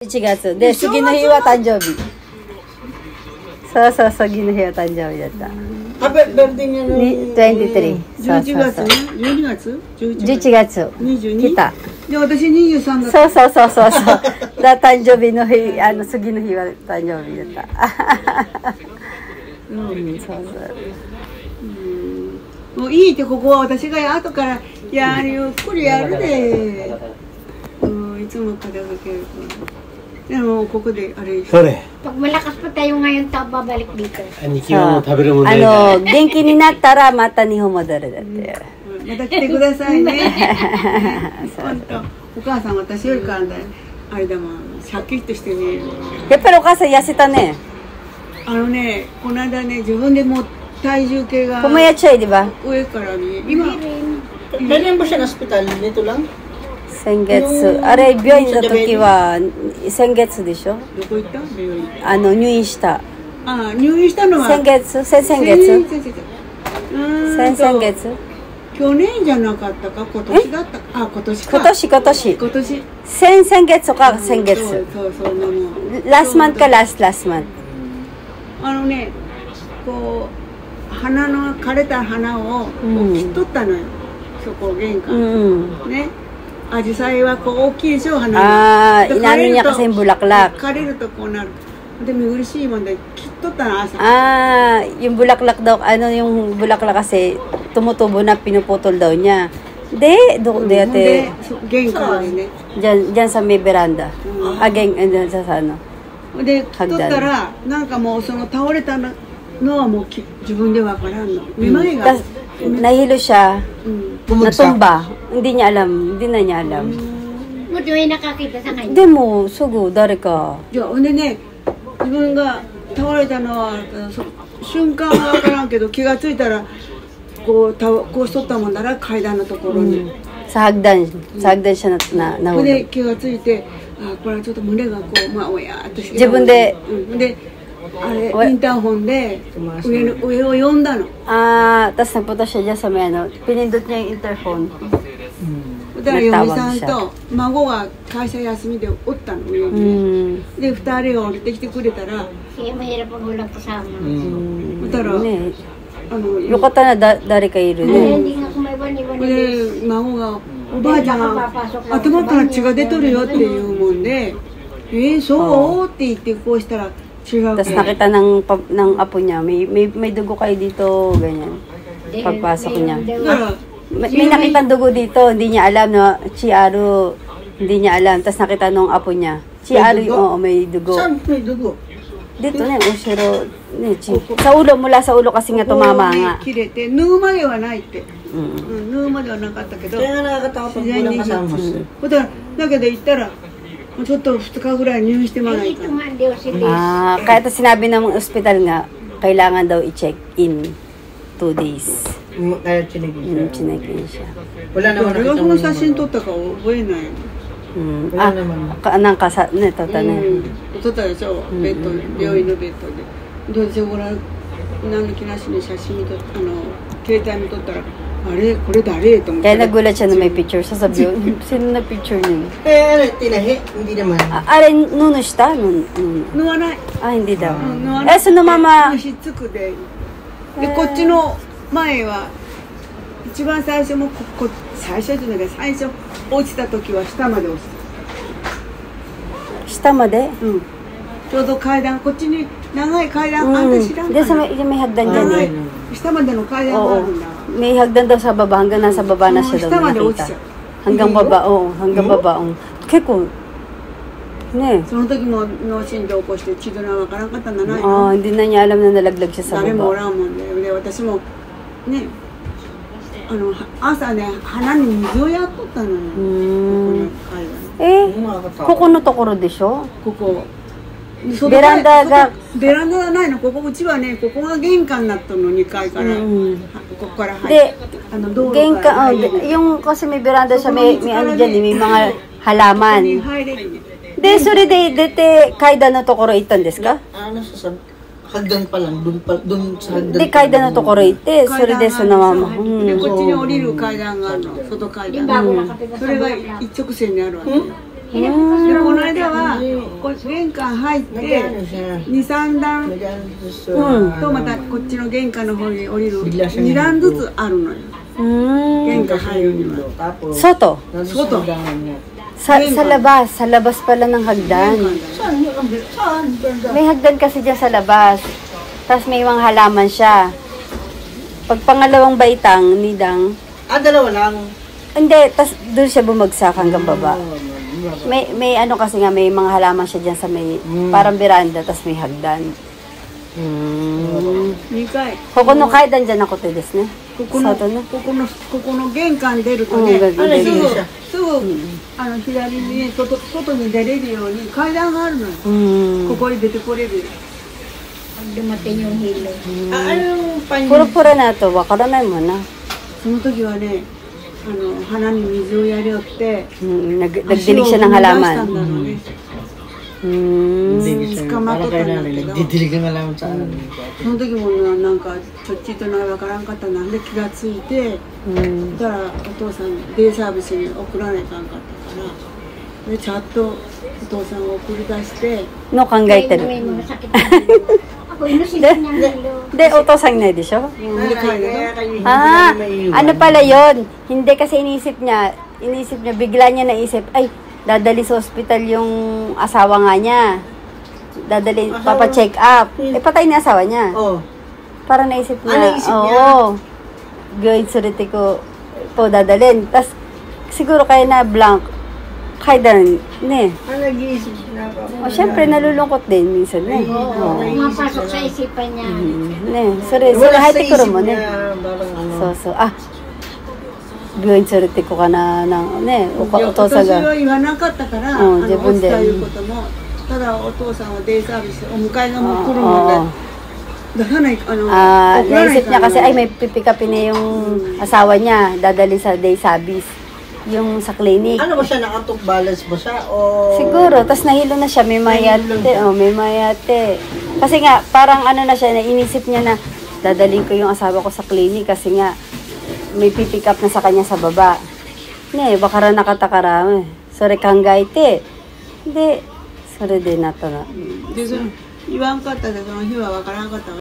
1月で、次の日は誕生日。そうそう、次の日は誕生日だった。23。11月ね。12月 ?11 月。22。来た。で、私23だった。そう。だ、誕生日の日、次の日は誕生日だった。そう。もういいって、ここは私が後からゆっくりやるで。いつも片付けると。でもここであれ。それ。Pag malakas pa tayo ngayon, babalik dito. 2キロも食べるもんね。元気になったらまた日本戻るだって。また来てくださいね。本当。お母さん私よりかあれだもん、シャキッとしてね。やっぱりお母さん痩せたね。この間ね、自分でもう体重計が Pumayat siya, di ba? 上からね、今 Dalhin mo siya ng hospital nito lang? 先月、あれ病院の時は先月でしょ。どこ行った？入院した。入院したのは先月。先々月。去年じゃなかったか、今年だったか。今年か。今年。先月か先月。そう、もう。last month かlast month。こう枯れた花を切っとったのよ。そこ玄関。ね。アジサイはこう大きいでしょ、花が。inano niya kasi yung bulaklak. 枯れるとこうなる。で見苦しいもんで切っとったの朝。yung bulaklak daw, yung bulaklak kasi tumutubo na pinuputol daw niya. Doon ate. Genかでね。Diyan sa may veranda. Diyan sa ano. で切っとったらなんかもうその倒れたのはもう自分でわからんの。めまいが。Nahilo siya. Natumba. Hindi na niya alam. Buti may nakakita sa kanya. Hindi mo, sugo, dari ka. じゃあ、でね、自分が倒れたのは瞬間はわからんけど、気がついたらこうしとったもんだら階段のところに。Sa hagdan siya nahulog. で気がついて、これはちょっと胸がこうおやっとして。自分で。で、インターホンで上を呼んだの。Tapos nagpunta siya dyan sa may pinindot niya yung interphone. だから嫁さんと孫が会社休みでおったの上に。で2人が降りてきてくれたら。mahirap pag walang kasama. だからよかったな、誰かいるね。で孫がおばあちゃんが頭から血が出とるよっていうもんで、そうって言ってこうしたら。Tapos nakita ng apo niya, may dugo kayo dito, ganyan. Pagpasok niya. May nakitang dugo dito, hindi niya alam na Chiaru, hindi niya alam. Tapos nakita nung apo niya, Chiaru, may dugo. Saan may dugo? Dito na, Ushiro. Sa ulo, mula sa ulo kasi nga tumama nga. 切れて、縫うまではないって。縫うまではなかったけど。Kaya nga nakakatawa pag walang kasama siya. だけど行ったら、ちょっと2日ぐらい入院してもらないと。Kaya ito sinabi ng ospital nga, kailangan daw i-check in 2 days. Kaya chinagin siya. Wala naman nakita mo. 写真撮ったか覚えない。Wala naman. なんかさ、ね、撮ったね。撮ったでしょ、ベッドで、病院のベッドで。で、私ほら、何の気なしに写真撮った、携帯に撮ったら、これ誰と思って。Kaya nagulat siya na may picture. Sasabi yun, sino na picture niyo? Tinahi, hindi naman. Nuno siya? Nunoはない。hindi daw. So no mama. しつくで、こっちの前は、一番最初も最初じゃないけど、最初落ちた時は下まで落ちた。下まで？ちょうど階段、こっちに長い階段あんた知らんかな。で、may hagdan dyan eh. 下までの階段があるんだ。May hagdan daw sa baba, hanggang nasa baba na siya daw nakita. Hanggang baba, hanggang baba. Keko, ne. その時も脳震盪を起こして血がわからんかったんじゃないの？hindi na niya alam na nalaglag siya sa baba. 誰もおらんもんで、私もね、朝ね、鼻に水をやっとったのよ。ここのところでしょ？ここ。ベランダがないの。ここうちはね、ここが玄関になったの、2階から。ここから入って。玄関、yung kasi may veranda siya, may ano dyan, may mga halaman. De, それで出て階段のところ行ったんですか？hagdan pa lang, dun sa hagdan. De, 階段のところ行って、それでそのまま。で、こっちに降りる階段があるの、外階段。それが一直線にあるわけ。でこの間はこう玄関入ってNag-ano siya? 2、3段 Nag-ano sa... とまたこっちの玄関の方に降りる2段ずつあるのよ。玄関入るには。 Tapos, Soto. nandun sa higangan niya. Sa labas pala ng hagdan. Saan yun? Saan? Banda? May hagdan kasi dyan sa labas. Tapos may mga halaman siya. Pag pangalawang baitang, nidang, Ah, dalawa lang. hindi, tas doon siya bumagsak hanggang baba. May ano kasi nga, may mga halaman siya dyan sa may, parang veranda, tas may hagdan. 2階。ここの階段じゃなくてですね。ここの外ね。ここの玄関出るとね、うん出るすぐ左にね外に出れるように階段があるのよ。ここに出てこれる。 Pag dumating yung hilo. Ah, ano yung panyo? Puro-puro na to, wakaranay mo na. その時はね、花に水をやりよって、 Nagdilig siya ng 足を踏み出したん halaman. だろうね。 Hindi siya. Kamato Para kayo ka na, namin. diba? Nagdidilig ang alam sa ano. その時もなんかちょっちとなわからんかったなんで気がついて、だからお父さんデイサービスに送らないかんかったからでちゃんとお父さんを送り出して No, kanggay May tero. mga sakit na hilo. Ako, inusin niya ng hilo. Hindi, utosang na di siya. hindi kaya Ah, ano pala yon? Hindi kasi inisip niya, bigla niya naisip, ay, dadali sa ospital yung asawa nga niya. Dadali, papa-check up. Eh, patay na asawa niya. Oh. Parang naisip niya, naisip niya? oo. Gawin suriti ko po dadalhin. Tapos, siguro kaya na blank. Kaya din, ne. Ano nag-iisip na O, ako? syempre, nalulungkot din minsan, ne. Oo, mapasok sa isipan niya. Ne, sorry, Wala sa hati ko isip mo, ne. niya. Parang ano. So, gawin suriti ko ka na, ne, 私 utosa ga. は言わなかったから、うん自分で落ちたいうこともただお父さんはデイサービスお迎えがもう来る Oo. ので出さない送らない Naisip niya から kasi, ay, may pipikapin na yung asawa niya, dadali sa day service, yung sa clinic. Ano ba siya? Nakatok balance ba siya? O... Siguro, tas nahilo na siya, may mayate, may mayate. Kasi nga, parang ano na siya, nainisip niya na, dadaling ko yung asawa ko sa clinic kasi nga, may pipick up na sa kanya sa baba. Ne, baka nakatakara, sorry kang gaite. Hindi, sorry din na to na. でその言わんかったでその日はわからんかった